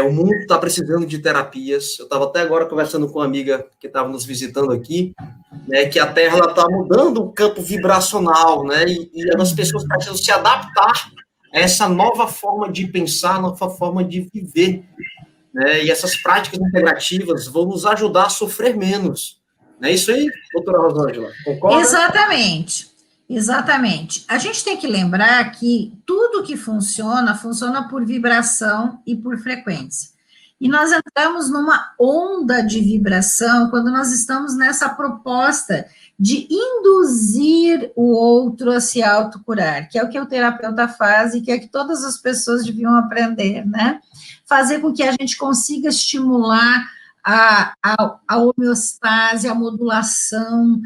O mundo está precisando de terapias. Eu estava até agora conversando com uma amiga que estava nos visitando aqui, né, que a Terra está mudando o campo vibracional, né, e as pessoas precisam se adaptar a essa nova forma de pensar, nova forma de viver, né, e essas práticas integrativas vão nos ajudar a sofrer menos. Não é isso aí, doutora Rosângela? Concorda? Exatamente, exatamente. A gente tem que lembrar que tudo que funciona, funciona por vibração e por frequência. E nós entramos numa onda de vibração quando nós estamos nessa proposta de induzir o outro a se autocurar, que é o que o terapeuta faz e que é que todas as pessoas deviam aprender, né? Fazer com que a gente consiga estimular a homeostase, a modulação,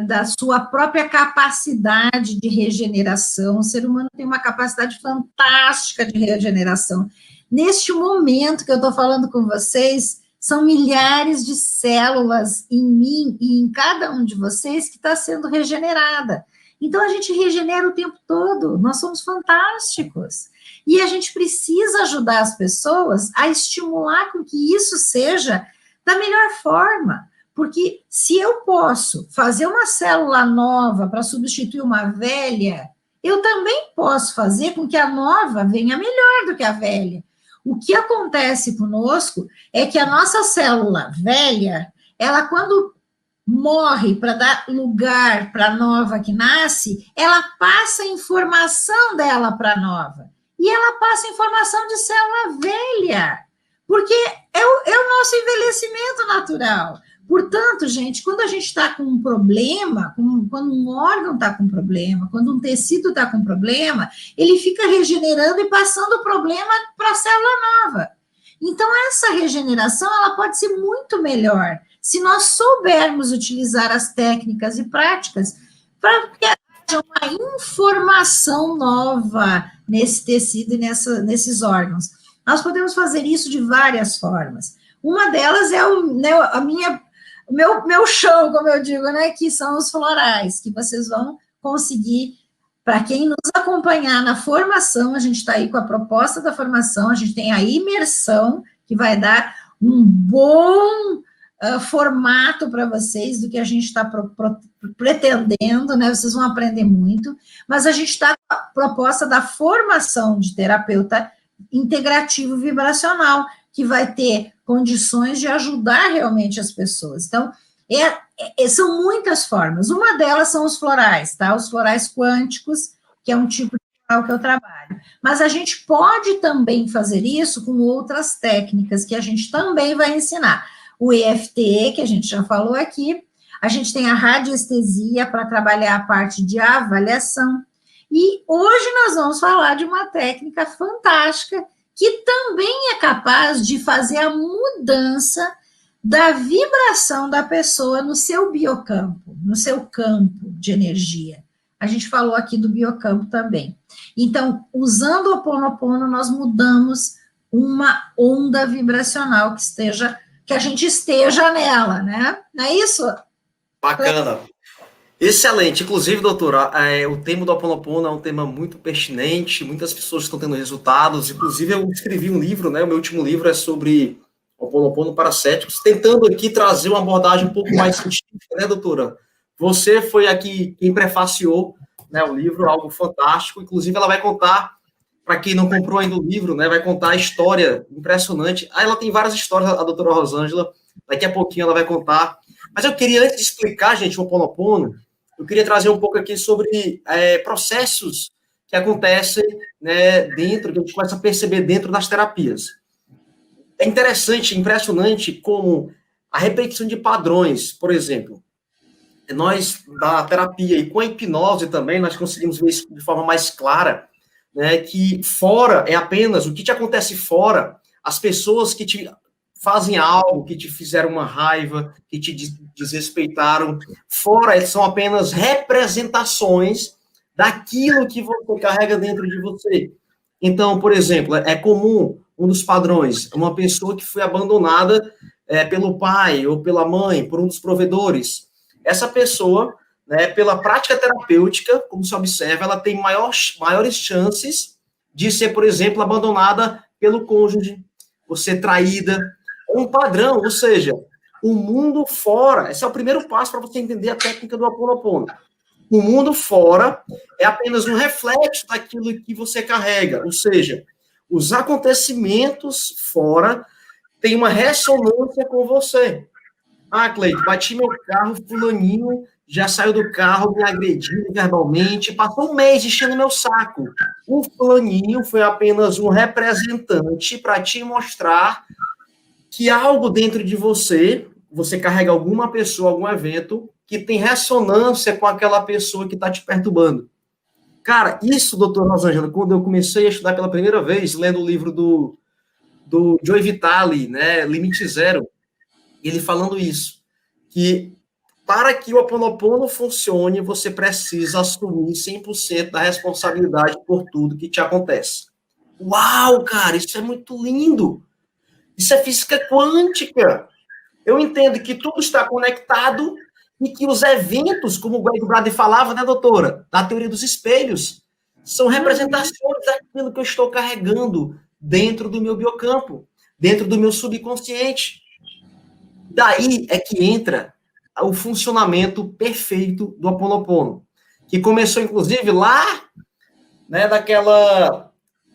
da sua própria capacidade de regeneração. O ser humano tem uma capacidade fantástica de regeneração. Neste momento que eu estou falando com vocês, são milhares de células em mim e em cada um de vocês que está sendo regenerada. Então, a gente regenera o tempo todo, nós somos fantásticos. E a gente precisa ajudar as pessoas a estimular com que isso seja da melhor forma. Porque se eu posso fazer uma célula nova para substituir uma velha, eu também posso fazer com que a nova venha melhor do que a velha. O que acontece conosco é que a nossa célula velha, ela quando morre para dar lugar para a nova que nasce, ela passa a informação dela para a nova. E ela passa a informação de célula velha, porque é o nosso envelhecimento natural. Portanto, gente, quando a gente está com um problema, quando um órgão está com problema, quando um tecido está com problema, ele fica regenerando e passando o problema para a célula nova. Então, essa regeneração ela pode ser muito melhor se nós soubermos utilizar as técnicas e práticas para que haja uma informação nova nesse tecido e nesses órgãos. Nós podemos fazer isso de várias formas. Uma delas é o meu chão, como eu digo, né, que são os florais, que vocês vão conseguir, para quem nos acompanhar na formação, a gente está aí com a proposta da formação, a gente tem a imersão, que vai dar um bom formato para vocês do que a gente está pretendendo, né, vocês vão aprender muito, mas a gente está com a proposta da formação de terapeuta integrativo vibracional, que vai ter condições de ajudar realmente as pessoas. Então, são muitas formas. Uma delas são os florais, tá? Os florais quânticos, que é um tipo de floral que eu trabalho. Mas a gente pode também fazer isso com outras técnicas que a gente também vai ensinar. O EFT, que a gente já falou aqui, a gente tem a radiestesia para trabalhar a parte de avaliação. E hoje nós vamos falar de uma técnica fantástica que também é capaz de fazer a mudança da vibração da pessoa no seu biocampo, no seu campo de energia. A gente falou aqui do biocampo também. Então, usando o Ho'oponopono, nós mudamos uma onda vibracional que a gente esteja nela, né? Não é isso? Bacana. Excelente. Inclusive, doutora, o tema do Ho'oponopono é um tema muito pertinente, muitas pessoas estão tendo resultados. Inclusive, eu escrevi um livro, né? O meu último livro é sobre Ho'oponopono para céticos, tentando aqui trazer uma abordagem um pouco mais científica, né, doutora? Você foi aqui quem prefaciou, né, o livro, algo fantástico. Inclusive, ela vai contar, para quem não comprou ainda o livro, né, vai contar a história impressionante. Ela tem várias histórias, a doutora Rosângela, daqui a pouquinho ela vai contar. Mas eu queria, antes de explicar, gente, o Ho'oponopono, eu queria trazer um pouco aqui sobre processos que acontecem, né, dentro, que a gente começa a perceber dentro das terapias. É interessante, impressionante como a repetição de padrões, por exemplo, nós, da terapia e com a hipnose também, nós conseguimos ver isso de forma mais clara, né, que fora é apenas o que te acontece fora, as pessoas que te fazem algo, que te fizeram uma raiva, que te desrespeitaram, fora são apenas representações daquilo que você carrega dentro de você. Então, por exemplo, é comum, um dos padrões, uma pessoa que foi abandonada pelo pai ou pela mãe, por um dos provedores. Essa pessoa, né, pela prática terapêutica, como se observa, ela tem maiores chances de ser, por exemplo, abandonada pelo cônjuge, você traída, é um padrão, ou seja, o mundo fora, esse é o primeiro passo para você entender a técnica do Ho Oponopono. O mundo fora é apenas um reflexo daquilo que você carrega, ou seja, os acontecimentos fora têm uma ressonância com você. Ah, Cleide, bati meu carro, fulaninho já saiu do carro me agredindo verbalmente, passou um mês enchendo meu saco. O fulaninho foi apenas um representante para te mostrar que algo dentro de você, você carrega alguma pessoa, algum evento, que tem ressonância com aquela pessoa que está te perturbando. Cara, isso, doutor Rosângela, quando eu comecei a estudar pela primeira vez, lendo o livro do Joe Vitale, né, Limite Zero, ele falando isso, que para que o Ho Oponopono funcione, você precisa assumir 100% da responsabilidade por tudo que te acontece. Uau, cara, isso é muito lindo! Isso é física quântica. Eu entendo que tudo está conectado e que os eventos, como o Greg Braden falava, né, doutora, da teoria dos espelhos, são representações daquilo que eu estou carregando dentro do meu biocampo, dentro do meu subconsciente. Daí é que entra o funcionamento perfeito do Ho Oponopono, que começou, inclusive, lá, né,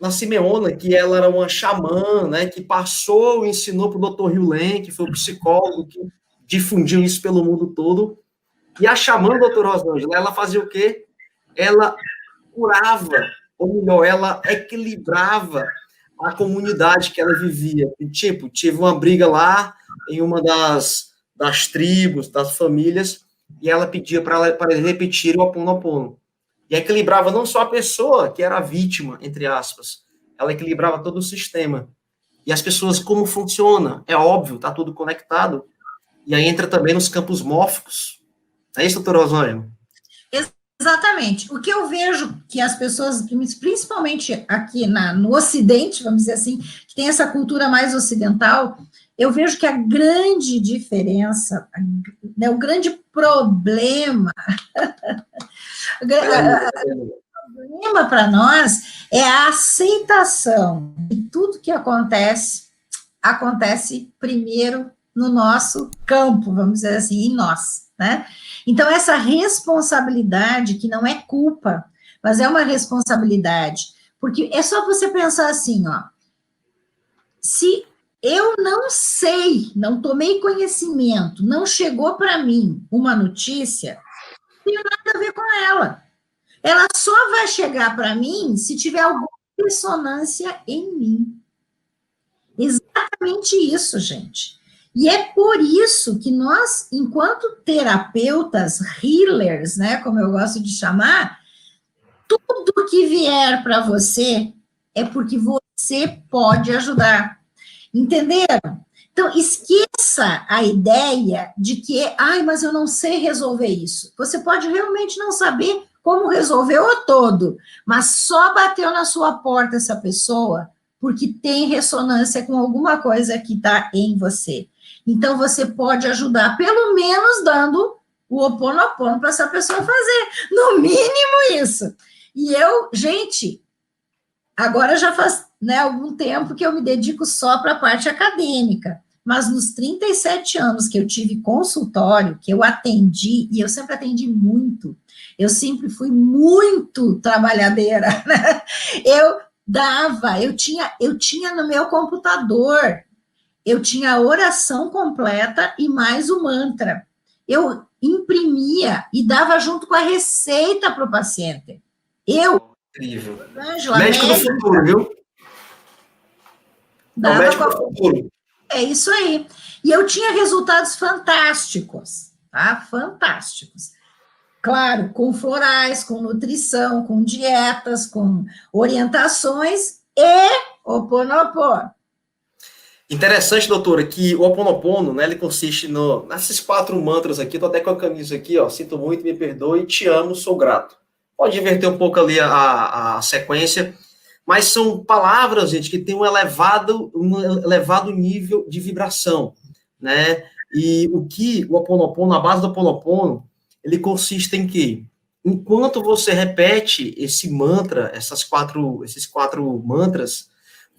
na Simeona, que ela era uma xamã, né, que passou e ensinou para o Dr. Hugh Len, que foi o psicólogo que difundiu isso pelo mundo todo. E a xamã, doutor Rosângela, ela fazia o quê? Ela curava, ou melhor, ela equilibrava a comunidade que ela vivia. E, tipo, tive uma briga lá em uma das tribos, das famílias, e ela pedia para repetir o Ho Oponopono. E equilibrava não só a pessoa, que era a vítima, entre aspas, ela equilibrava todo o sistema. E as pessoas, como funciona? É óbvio, está tudo conectado. E aí entra também nos campos mórficos. É isso, doutor Osório? Exatamente. O que eu vejo que as pessoas, principalmente aqui no Ocidente, vamos dizer assim, que tem essa cultura mais ocidental, eu vejo que a grande diferença, né, o grande problema, o problema para nós é a aceitação de tudo que acontece primeiro no nosso campo, vamos dizer assim, em nós, né? Então, essa responsabilidade, que não é culpa, mas é uma responsabilidade, porque é só você pensar assim, ó, se eu não sei, não tomei conhecimento, não chegou para mim uma notícia, não tem nada a ver com ela. Ela só vai chegar para mim se tiver alguma ressonância em mim. Exatamente isso, gente. E é por isso que nós, enquanto terapeutas, healers, né, como eu gosto de chamar, tudo que vier para você é porque você pode ajudar. Entenderam? Então, esqueça a ideia de que, mas eu não sei resolver isso. Você pode realmente não saber como resolver o todo, mas só bateu na sua porta essa pessoa porque tem ressonância com alguma coisa que está em você. Então, você pode ajudar, pelo menos dando o Ho Oponopono para essa pessoa fazer. No mínimo isso. E eu, gente, agora já faz, né, algum tempo que eu me dedico só para a parte acadêmica, mas nos 37 anos que eu tive consultório, que eu atendi, e eu sempre atendi muito, eu sempre fui muito trabalhadeira, né? Eu tinha no meu computador, eu tinha a oração completa e mais o mantra. Eu imprimia e dava junto com a receita para o paciente. Incrível. Ângela, Médico do futuro, viu? Médico do futuro. É isso aí. E eu tinha resultados fantásticos, tá? Fantásticos. Claro, com florais, com nutrição, com dietas, com orientações e Ho Oponopono. Interessante, doutora, que o Ho Oponopono, né, ele consiste nesses 4 mantras aqui, tô até com a camisa aqui, ó, sinto muito, me perdoe, te amo, sou grato. Pode inverter um pouco ali a sequência, mas são palavras, gente, que têm um elevado nível de vibração, né? E o Ho Oponopono, a base do Ho Oponopono, ele consiste em que, enquanto você repete esse mantra, esses quatro mantras,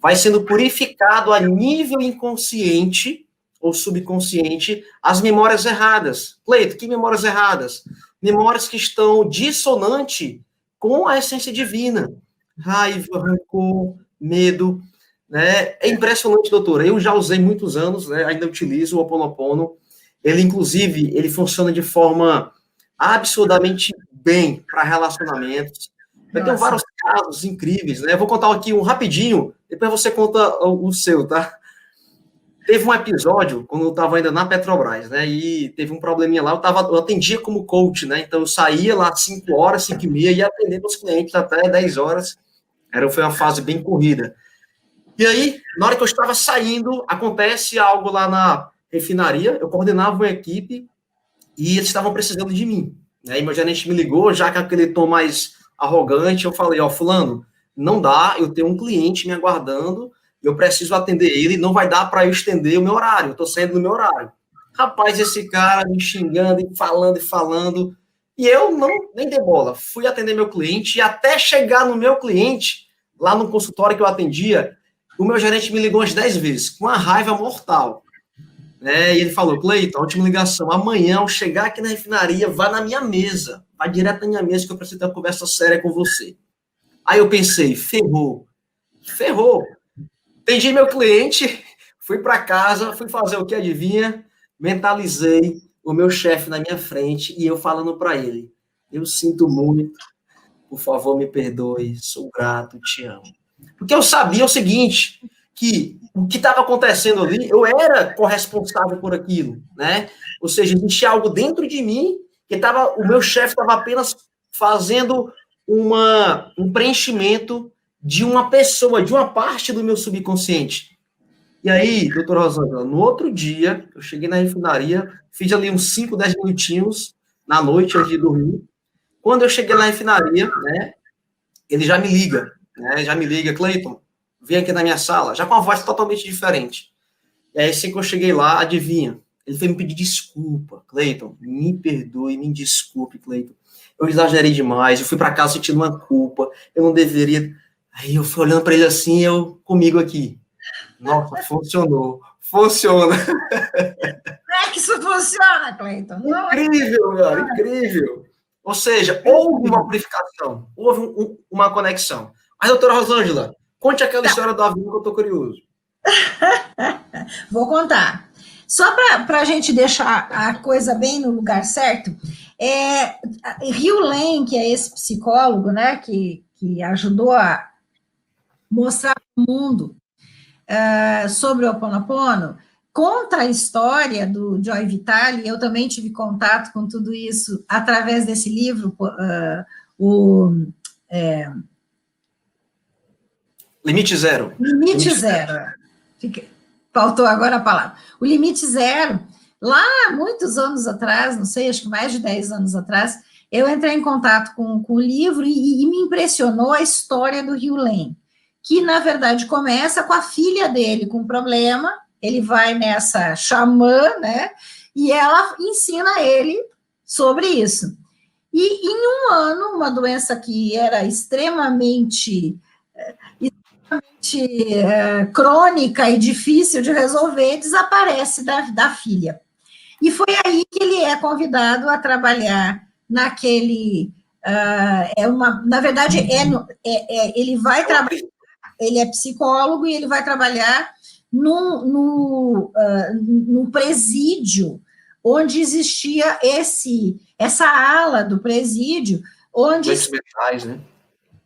vai sendo purificado a nível inconsciente ou subconsciente as memórias erradas. Cleito, que memórias erradas? Memórias que estão dissonantes com a essência divina. Raiva, rancor, medo, né? É impressionante, doutora. Eu já usei muitos anos, né? Ainda utilizo o Ho Oponopono. Ele, inclusive, ele funciona de forma absurdamente bem para relacionamentos. Eu tenho vários casos incríveis, né? Eu vou contar aqui um rapidinho, depois você conta o seu, tá? Teve um episódio, quando eu estava ainda na Petrobras, né? E teve um probleminha lá, eu atendia como coach, né? Então eu saía lá às 5 horas, 5 e meia, e atendendo os clientes até 10 horas. Foi uma fase bem corrida. E aí, na hora que eu estava saindo, acontece algo lá na refinaria, eu coordenava uma equipe e eles estavam precisando de mim. Né? E meu gerente me ligou, já com aquele tom mais arrogante, eu falei, fulano, não dá, eu tenho um cliente me aguardando, eu preciso atender ele, não vai dar para eu estender o meu horário, eu estou saindo do meu horário. Rapaz, esse cara me xingando e falando, e eu nem dei bola, fui atender meu cliente, e até chegar no meu cliente, lá no consultório que eu atendia, o meu gerente me ligou umas 10 vezes, com uma raiva mortal. E ele falou, Cleiton, última ligação, amanhã, ao chegar aqui na refinaria, vá na minha mesa, vai direto na minha mesa que eu preciso ter uma conversa séria com você. Aí eu pensei, ferrou. Atendi meu cliente, fui para casa, fui fazer o que adivinha, mentalizei o meu chefe na minha frente e eu falando para ele, eu sinto muito, por favor me perdoe, sou grato, te amo. Porque eu sabia o seguinte, que o que estava acontecendo ali, eu era corresponsável por aquilo, né? Ou seja, existia algo dentro de mim que o meu chefe estava apenas fazendo um preenchimento de uma pessoa, de uma parte do meu subconsciente. E aí, doutora Rosângela, no outro dia, eu cheguei na refinaria, fiz ali uns 5, 10 minutinhos na noite antes de dormir. Quando eu cheguei na refinaria, né, ele já me liga, Cleiton, vem aqui na minha sala, já com uma voz totalmente diferente. E aí, assim que eu cheguei lá, adivinha? Ele foi me pedir desculpa. Cleiton, me perdoe, me desculpe, Cleiton. Eu exagerei demais, eu fui para casa sentindo uma culpa, eu não deveria. Aí eu fui olhando para ele assim, comigo aqui. Nossa, funcionou. Funciona. Como é que isso funciona, Cleiton? Incrível, cara, incrível. Ou seja, houve uma purificação, houve uma conexão. Mas, doutora Rosângela, conte aquela história do avião que eu estou curioso. Vou contar. Só para a gente deixar a coisa bem no lugar certo, Hugh Lane, que é esse psicólogo, né, que ajudou a mostrar para o mundo sobre o Ho Oponopono, conta a história do Joy Vitale. Eu também tive contato com tudo isso através desse livro, Limite Zero. Limite Zero. Faltou agora a palavra. O Limite Zero, lá muitos anos atrás, não sei, acho que mais de 10 anos atrás, eu entrei em contato com o livro e me impressionou a história do Hugh Lane, que, na verdade, começa com a filha dele com problema, ele vai nessa xamã, né, e ela ensina ele sobre isso. E, em um ano, uma doença que era extremamente crônica e difícil de resolver, desaparece da filha. E foi aí que ele é convidado a trabalhar naquele... na verdade, ele vai trabalhar, ele é psicólogo e ele vai trabalhar no presídio, onde existia essa ala do presídio, onde... Metais, né?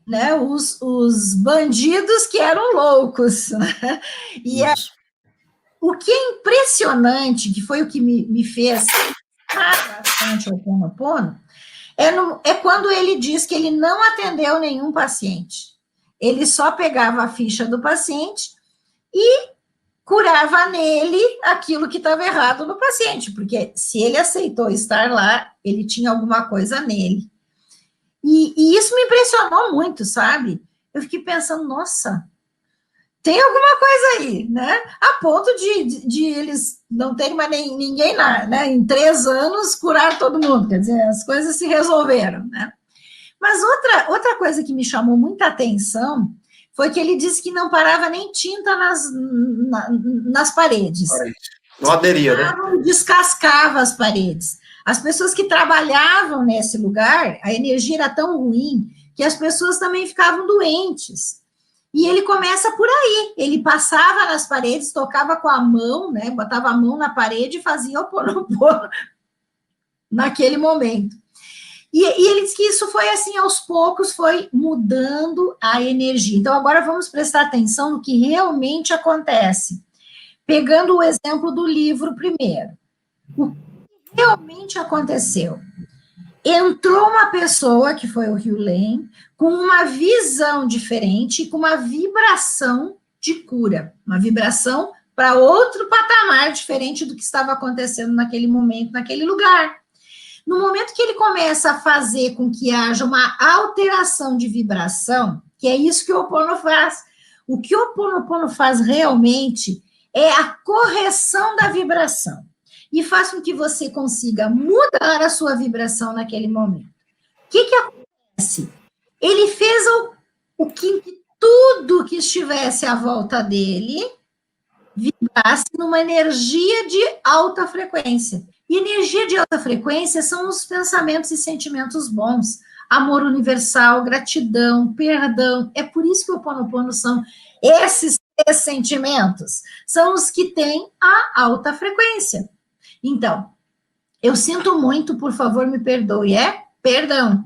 Né, os bandidos que eram loucos. Né? E o que é impressionante, que foi o que me fez bastante o Ho Oponopono, é quando ele diz que ele não atendeu nenhum paciente. Ele só pegava a ficha do paciente e curava nele aquilo que estava errado no paciente, porque se ele aceitou estar lá, ele tinha alguma coisa nele. E isso me impressionou muito, sabe? Eu fiquei pensando, nossa, tem alguma coisa aí, né? A ponto de eles não terem mais ninguém lá, né? Em 3 anos, curar todo mundo. Quer dizer, as coisas se resolveram, né? Mas outra coisa que me chamou muita atenção foi que ele disse que não parava nem tinta nas paredes. Não aderia, né? Descascava as paredes. As pessoas que trabalhavam nesse lugar, a energia era tão ruim que as pessoas também ficavam doentes. E ele começa por aí. Ele passava nas paredes, tocava com a mão, né? Botava a mão na parede e fazia o Ho'oponopono naquele momento. E ele disse que isso foi assim, aos poucos, foi mudando a energia. Então, agora vamos prestar atenção no que realmente acontece. Pegando o exemplo do livro primeiro. O que realmente aconteceu? Entrou uma pessoa, que foi o Hugh Lane, com uma visão diferente, com uma vibração de cura, uma vibração para outro patamar diferente do que estava acontecendo naquele momento, naquele lugar. No momento que ele começa a fazer com que haja uma alteração de vibração, que é isso que o Ho'oponopono faz, o que o Ho'oponopono faz realmente é a correção da vibração. E faz com que você consiga mudar a sua vibração naquele momento. O que acontece? Ele fez o que tudo que estivesse à volta dele vibrasse numa energia de alta frequência. E energia de alta frequência são os pensamentos e sentimentos bons. Amor universal, gratidão, perdão. É por isso que o Ho'oponopono são esses sentimentos. São os que têm a alta frequência. Então, eu sinto muito, por favor, me perdoe. Perdão.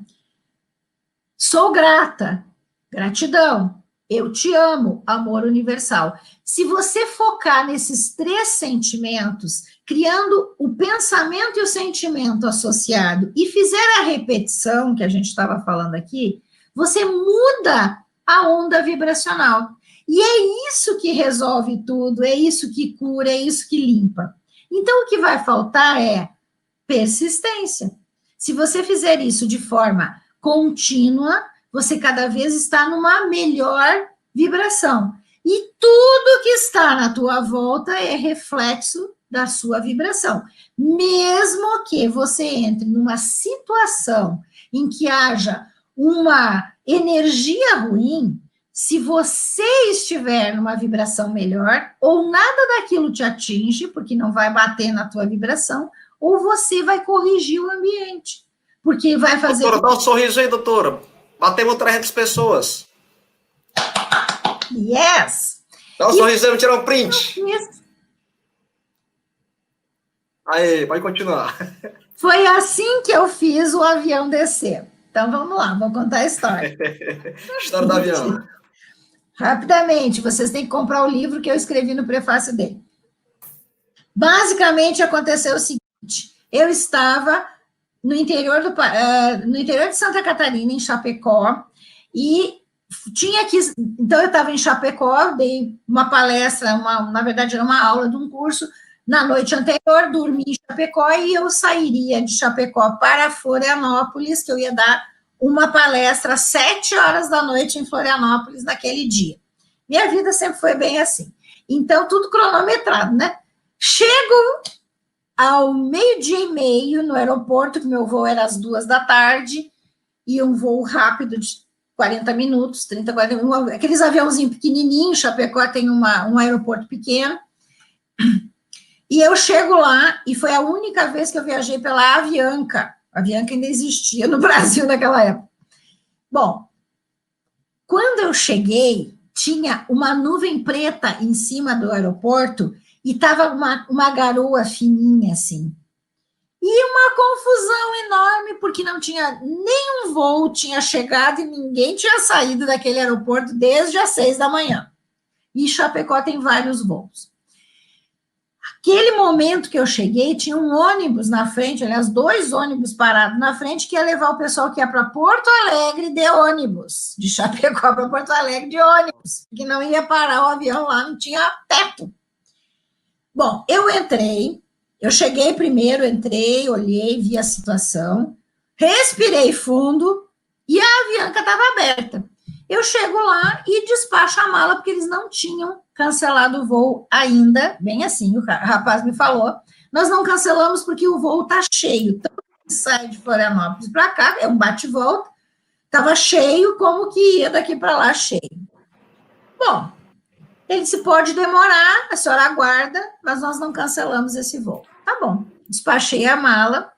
Sou grata. Gratidão. Eu te amo. Amor universal. Se você focar nesses 3 sentimentos, criando o pensamento e o sentimento associado, e fizer a repetição, que a gente estava falando aqui, você muda a onda vibracional. E é isso que resolve tudo, é isso que cura, é isso que limpa. Então, o que vai faltar é persistência. Se você fizer isso de forma contínua, você cada vez está numa melhor vibração. E tudo que está na tua volta é reflexo da sua vibração. Mesmo que você entre numa situação em que haja uma energia ruim, se você estiver numa vibração melhor, ou nada daquilo te atinge, porque não vai bater na tua vibração, ou você vai corrigir o ambiente. Porque vai fazer... Doutora, dá um sorriso aí, doutora. Batemos 300 pessoas. Yes! Dá um sorriso aí, vou tirar um print. Yes. Aí, pode continuar. Foi assim que eu fiz o avião descer. Então, vamos lá, vou contar a história. História do avião. Rapidamente, vocês têm que comprar o livro que eu escrevi no prefácio dele. Basicamente, aconteceu o seguinte, eu estava no interior de Santa Catarina, em Chapecó, e então eu estava em Chapecó, dei uma palestra, na verdade era uma aula de um curso, na noite anterior, dormi em Chapecó, e eu sairia de Chapecó para Florianópolis, que eu ia dar uma palestra às 7h da noite em Florianópolis naquele dia. Minha vida sempre foi bem assim. Então, tudo cronometrado, né? Chego ao 12h30 no aeroporto, que meu voo era às 2h, e um voo rápido de 40 minutos, 30, 40 minutos, aqueles aviãozinhos pequenininhos, Chapecó tem um aeroporto pequeno, e eu chego lá, e foi a única vez que eu viajei pela Avianca. A Avianca ainda existia no Brasil naquela época. Bom, quando eu cheguei, tinha uma nuvem preta em cima do aeroporto e estava uma garoa fininha, assim. E uma confusão enorme, porque não tinha nenhum voo, tinha chegado e ninguém tinha saído daquele aeroporto desde as 6h. E Chapecó tem vários voos. Aquele momento que eu cheguei, tinha um ônibus na frente, aliás, 2 ônibus parados na frente, que ia levar o pessoal que ia para Porto Alegre de ônibus, de Chapecó para Porto Alegre de ônibus, que não ia parar o avião lá, não tinha teto. Bom, eu cheguei primeiro, entrei, olhei, vi a situação, respirei fundo e a Avianca estava aberta. Eu chego lá e despacho a mala, porque eles não tinham cancelado o voo ainda, bem assim, o rapaz me falou, nós não cancelamos porque o voo está cheio, tanto que sai de Florianópolis para cá, é um bate-volta, estava cheio, como que ia daqui para lá cheio. Bom, ele disse, pode demorar, a senhora aguarda, mas nós não cancelamos esse voo. Tá bom, despachei a mala,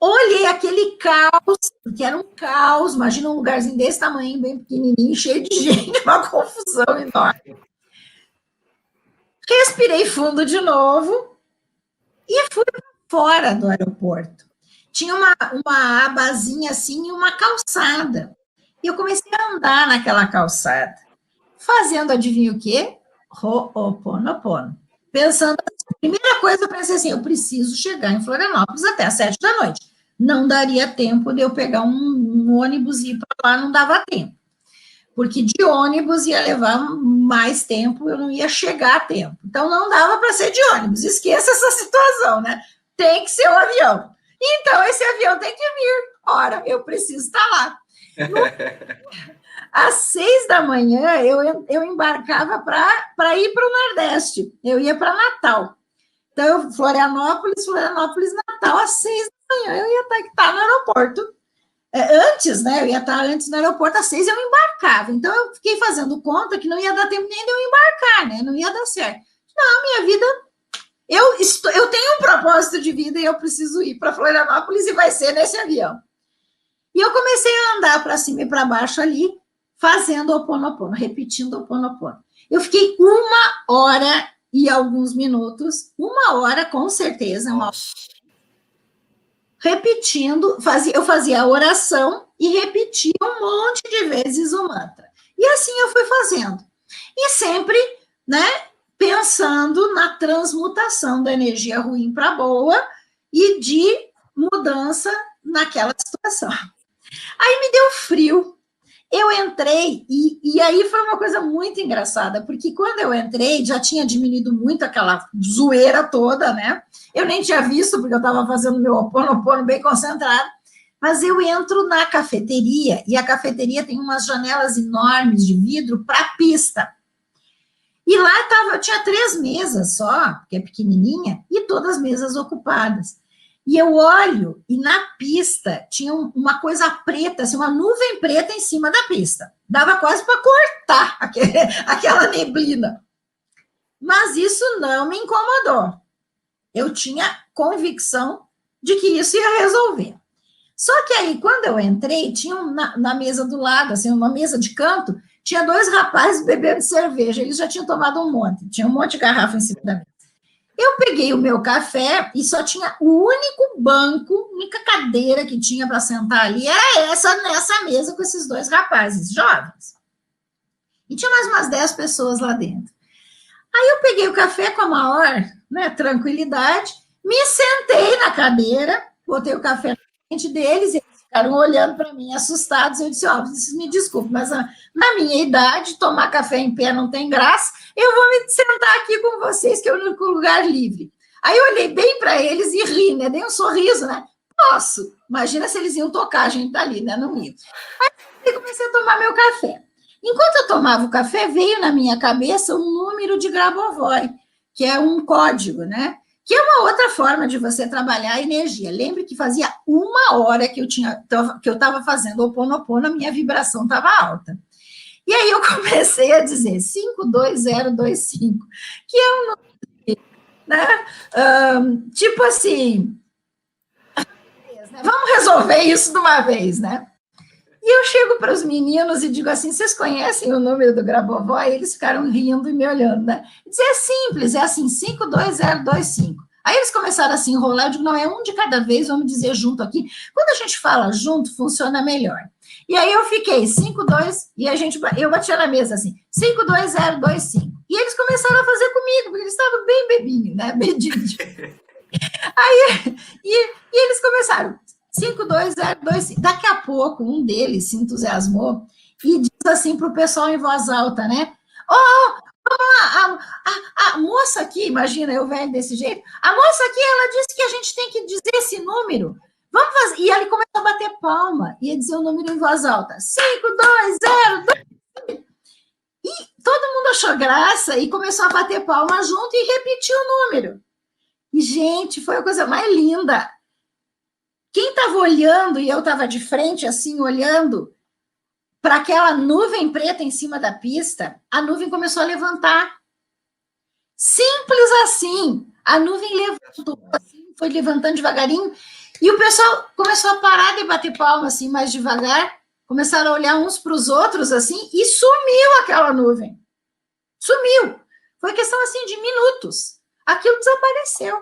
olhei aquele caos, que era um caos, imagina um lugarzinho desse tamanho, bem pequenininho, cheio de gente, uma confusão enorme. Respirei fundo de novo e fui fora do aeroporto. Tinha uma abazinha assim e uma calçada. E eu comecei a andar naquela calçada, fazendo, adivinha o quê? Ho'oponopono. Pensando, a primeira coisa, eu pensei assim, eu preciso chegar em Florianópolis até às 7 da noite. Não daria tempo de eu pegar um ônibus e ir para lá, não dava tempo. Porque de ônibus ia levar mais tempo, eu não ia chegar a tempo. Então não dava para ser de ônibus, esqueça essa situação, né? Tem que ser um avião. Então esse avião tem que vir. Ora, eu preciso estar lá. Às 6 da manhã, eu embarcava para ir para o Nordeste. Eu ia para Natal. Então, Florianópolis, Natal, às 6 da manhã, eu ia estar no aeroporto. Antes, né? Eu ia estar antes no aeroporto, às 6 eu embarcava. Então, eu fiquei fazendo conta que não ia dar tempo nem de eu embarcar, né? Não ia dar certo. Não, minha vida... Eu tenho um propósito de vida e eu preciso ir para Florianópolis e vai ser nesse avião. E eu comecei a andar para cima e para baixo ali, fazendo o Ho'oponopono, repetindo o Ho'oponopono. Eu fiquei 1 hora e alguns minutos, 1 hora com certeza, repetindo, eu fazia a oração e repetia um monte de vezes o mantra. E assim eu fui fazendo. E sempre, né, pensando na transmutação da energia ruim para boa e de mudança naquela situação. Aí me deu frio. Eu entrei e aí foi uma coisa muito engraçada, porque quando eu entrei já tinha diminuído muito aquela zoeira toda, né? Eu nem tinha visto, porque eu estava fazendo meu Ho'oponopono bem concentrado, mas eu entro na cafeteria, e a cafeteria tem umas janelas enormes de vidro para a pista. E lá tinha 3 mesas só, que é pequenininha, e todas as mesas ocupadas. E eu olho, e na pista tinha uma coisa preta, assim, uma nuvem preta em cima da pista. Dava quase para cortar aquela neblina. Mas isso não me incomodou. Eu tinha convicção de que isso ia resolver. Só que aí, quando eu entrei, tinha na mesa do lado, assim, uma mesa de canto, tinha 2 rapazes bebendo cerveja. Eles já tinham tomado um monte, tinha um monte de garrafa em cima da mesa. Eu peguei o meu café e só tinha o único banco, única cadeira que tinha para sentar ali, era nessa mesa com esses 2 rapazes jovens. E tinha mais umas 10 pessoas lá dentro. Aí eu peguei o café com a maior, né, tranquilidade, me sentei na cadeira, botei o café na frente deles, eles ficaram olhando para mim, assustados. Eu disse, vocês me desculpem, mas na minha idade, tomar café em pé não tem graça, eu vou me sentar aqui com vocês, que é o único lugar livre. Aí eu olhei bem para eles e ri, né? Dei um sorriso, né? Posso. Imagina se eles iam tocar a gente ali, né? Não ia. Aí eu comecei a tomar meu café. Enquanto eu tomava o café, veio na minha cabeça um número de Grabovoi, que é um código, né? Que é uma outra forma de você trabalhar a energia. Lembre que fazia 1 hora que eu estava fazendo o Ho'oponopono, a minha vibração estava alta. E aí eu comecei a dizer 52025, que é um número, né? Tipo assim, vamos resolver isso de uma vez, né? E eu chego para os meninos e digo assim, vocês conhecem o número do Grabovoi? Eles ficaram rindo e me olhando, né? Dizer é simples, é assim, 52025. Aí eles começaram a se enrolar, eu digo, não, é um de cada vez, vamos dizer junto aqui. Quando a gente fala junto, funciona melhor. E aí eu fiquei 52, e eu batia na mesa assim, 52025. E eles começaram a fazer comigo, porque eles estavam bem bebinhos, né? Bedinho. Aí, e eles começaram, 52025. Daqui a pouco, um deles se entusiasmou e diz assim para o pessoal em voz alta, né? A moça aqui, imagina eu velho desse jeito, a moça aqui, ela disse que a gente tem que dizer esse número. Vamos fazer. E ele começou a bater palma, ia dizer o número em voz alta. 52025. E todo mundo achou graça e começou a bater palma junto e repetiu o número. E, gente, foi a coisa mais linda. Quem estava olhando, e eu estava de frente, assim, olhando, para aquela nuvem preta em cima da pista, a nuvem começou a levantar. Simples assim. A nuvem levantou, assim, foi levantando devagarinho, e o pessoal começou a parar de bater palma assim, mais devagar, começaram a olhar uns para os outros assim, e sumiu aquela nuvem. Sumiu. Foi questão assim de minutos. Aquilo desapareceu.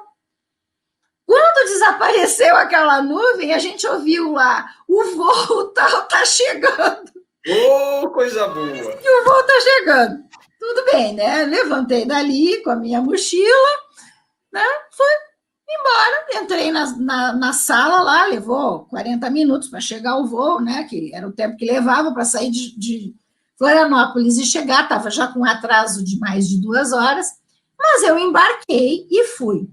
Quando desapareceu aquela nuvem, a gente ouviu lá, o voo tal tá chegando. Oh, coisa boa! E o voo tá chegando. Tudo bem, né? Levantei dali com a minha mochila, né? Fui embora, entrei na sala lá, levou 40 minutos para chegar o voo, né? Que era o tempo que levava para sair de Florianópolis e chegar, estava já com atraso de mais de 2 horas, mas eu embarquei e fui.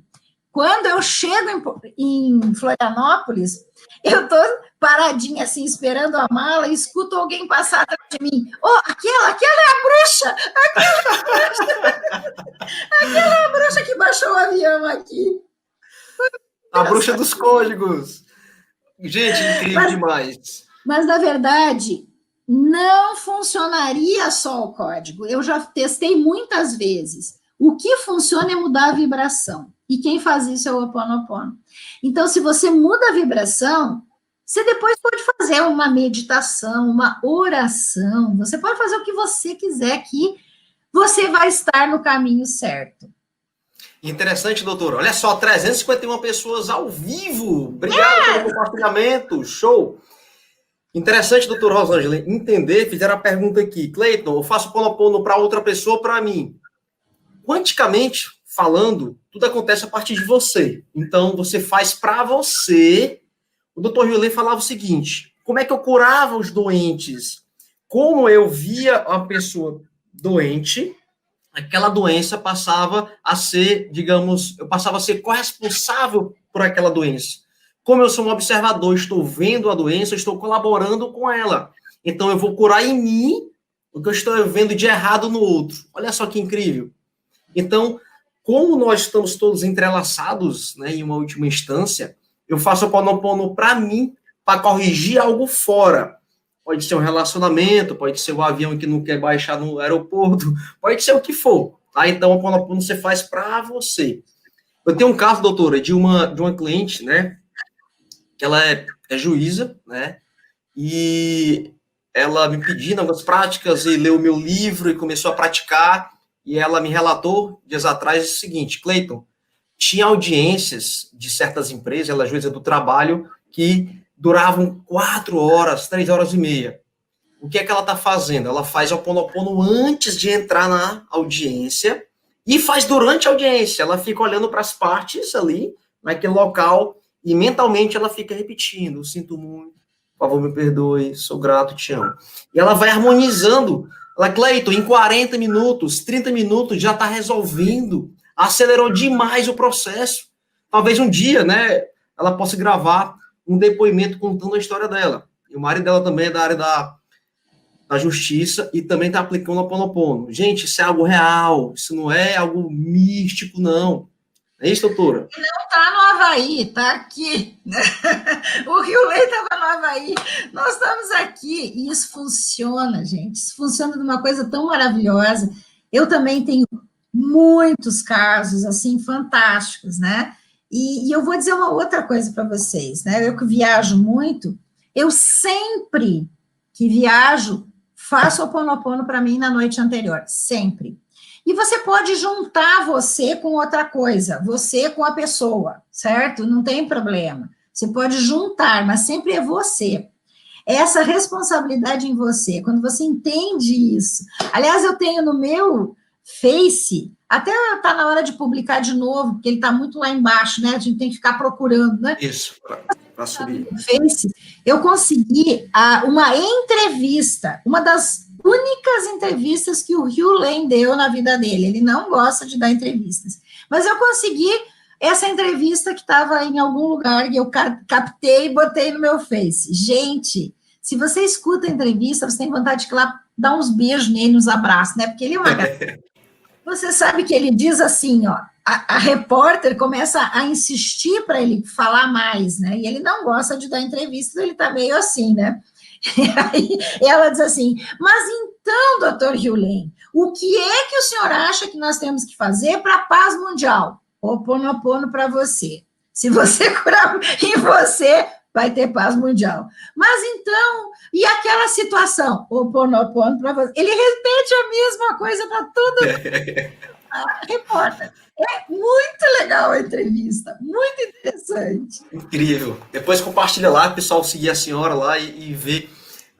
Quando eu chego em Florianópolis, eu estou paradinha assim, esperando a mala, e escuto alguém passar atrás de mim. Oh, aquela é a bruxa! Aquela é a bruxa que baixou o avião aqui. A bruxa dos códigos. Gente, incrível demais. Mas, na verdade, não funcionaria só o código. Eu já testei muitas vezes. O que funciona é mudar a vibração. E quem faz isso é o Ho Oponopono. Então, se você muda a vibração, você depois pode fazer uma meditação, uma oração. Você pode fazer o que você quiser, que você vai estar no caminho certo. Interessante, doutor. Olha só, 351 pessoas ao vivo. Obrigado pelo compartilhamento. Show. Interessante, doutor Rosângela, entender, fizeram a pergunta aqui. Cleiton, eu faço Oponopono para outra pessoa ou para mim? Quanticamente falando, tudo acontece a partir de você. Então, você faz para você. O doutor Hughley falava o seguinte, como é que eu curava os doentes? Como eu via a pessoa doente, aquela doença passava a ser, digamos, eu passava a ser corresponsável por aquela doença. Como eu sou um observador, estou vendo a doença, estou colaborando com ela. Então, eu vou curar em mim o que eu estou vendo de errado no outro. Olha só que incrível. Então, como nós estamos todos entrelaçados, né, em uma última instância, eu faço o Oponopono para mim, para corrigir algo fora. Pode ser um relacionamento, pode ser o avião que não quer baixar no aeroporto, pode ser o que for. Tá? Então, o Oponopono você faz para você. Eu tenho um caso, doutora, de uma cliente, né, que ela é juíza, né, e ela me pediu algumas práticas e leu o meu livro e começou a praticar, e ela me relatou dias atrás o seguinte, Cleiton, tinha audiências de certas empresas, ela é juíza do trabalho, que duravam 4 horas, 3 horas e meia. O que é que ela está fazendo? Ela faz o Ho Oponopono antes de entrar na audiência e faz durante a audiência. Ela fica olhando para as partes ali, naquele local, e mentalmente ela fica repetindo, sinto muito, por favor, me perdoe, sou grato, te amo. E ela vai harmonizando. Ela, Cleiton, em 40 minutos, 30 minutos, já está resolvendo. Acelerou demais o processo. Talvez um dia, né, ela possa gravar um depoimento contando a história dela. E o marido dela também é da área da justiça e também está aplicando o Ho Oponopono. Gente, isso é algo real, isso não é algo místico, não. É isso, doutora? Não está no Havaí, está aqui. O Hughley estava no Havaí, nós estamos aqui, e isso funciona, gente. Isso funciona de uma coisa tão maravilhosa. Eu também tenho muitos casos, assim, fantásticos, né? E eu vou dizer uma outra coisa para vocês, né? Eu que viajo muito, eu sempre que viajo, faço o Ho Oponopono para mim na noite anterior, sempre. E você pode juntar você com outra coisa, você com a pessoa, certo? Não tem problema. Você pode juntar, mas sempre é você. Essa responsabilidade em você, quando você entende isso. Aliás, eu tenho no meu Face, até está na hora de publicar de novo, porque ele está muito lá embaixo, né? A gente tem que ficar procurando, né? Isso, para subir. No Face, eu consegui uma entrevista, uma das únicas entrevistas que o Hughley deu na vida dele. Ele não gosta de dar entrevistas. Mas eu consegui essa entrevista que estava em algum lugar, e eu captei e botei no meu Face. Gente, se você escuta a entrevista, você tem vontade de ir lá dar uns beijos nele, uns abraços, né? Porque ele é uma... Você sabe que ele diz assim, ó, a repórter começa a insistir para ele falar mais, né? E ele não gosta de dar entrevista, ele tá meio assim, né? Aí ela diz assim, mas então, doutor Hewlett, o que é que o senhor acha que nós temos que fazer para a paz mundial? Ho'oponopono para você. Se você curar em você, vai ter paz mundial. Mas então, e aquela situação? Ho'oponopono para você. Ele repete a mesma coisa para todo repórter. É muito legal a entrevista, muito interessante. Incrível. Depois compartilha lá, o pessoal seguir a senhora lá e ver.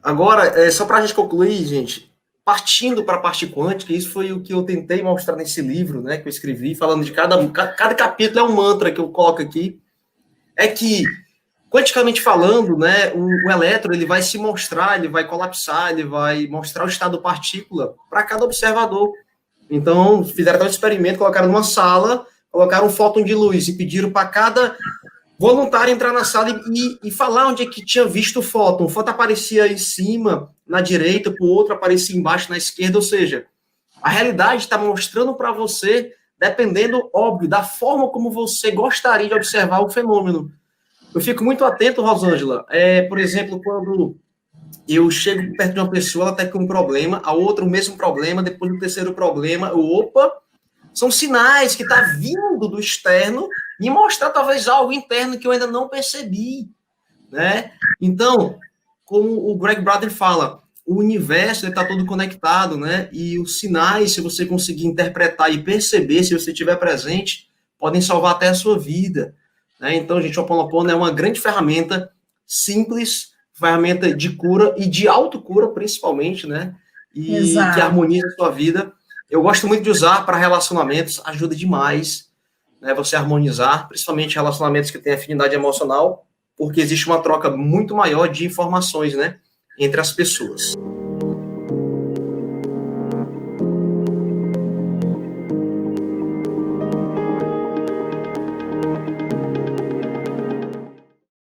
Agora, só para a gente concluir, gente, partindo para a parte quântica, isso foi o que eu tentei mostrar nesse livro, né, que eu escrevi, falando de cada capítulo é um mantra que eu coloco aqui, é que, quanticamente falando, né, o elétron ele vai se mostrar, ele vai colapsar, ele vai mostrar o estado partícula para cada observador. Então, fizeram um experimento, colocaram numa sala, colocaram um fóton de luz e pediram para cada voluntário entrar na sala e falar onde é que tinha visto o fóton. O fóton aparecia em cima, na direita, o outro aparecia embaixo, na esquerda, ou seja, a realidade está mostrando para você, dependendo, óbvio, da forma como você gostaria de observar o fenômeno. Eu fico muito atento, Rosângela, por exemplo, quando eu chego perto de uma pessoa, ela está com um problema, a outra o mesmo problema, depois do terceiro problema, opa, são sinais que está vindo do externo e mostrar talvez algo interno que eu ainda não percebi, né? Então, como o Greg Braden fala, o universo está todo conectado, né? E os sinais, se você conseguir interpretar e perceber, se você estiver presente, podem salvar até a sua vida, né? Então, gente, o Ho'oponopono é uma grande ferramenta simples, ferramenta de cura e de autocura, principalmente, né? E Exato. que harmoniza a sua vida. Eu gosto muito de usar para relacionamentos, ajuda demais, né, você harmonizar, principalmente relacionamentos que têm afinidade emocional, porque existe uma troca muito maior de informações, né, entre as pessoas.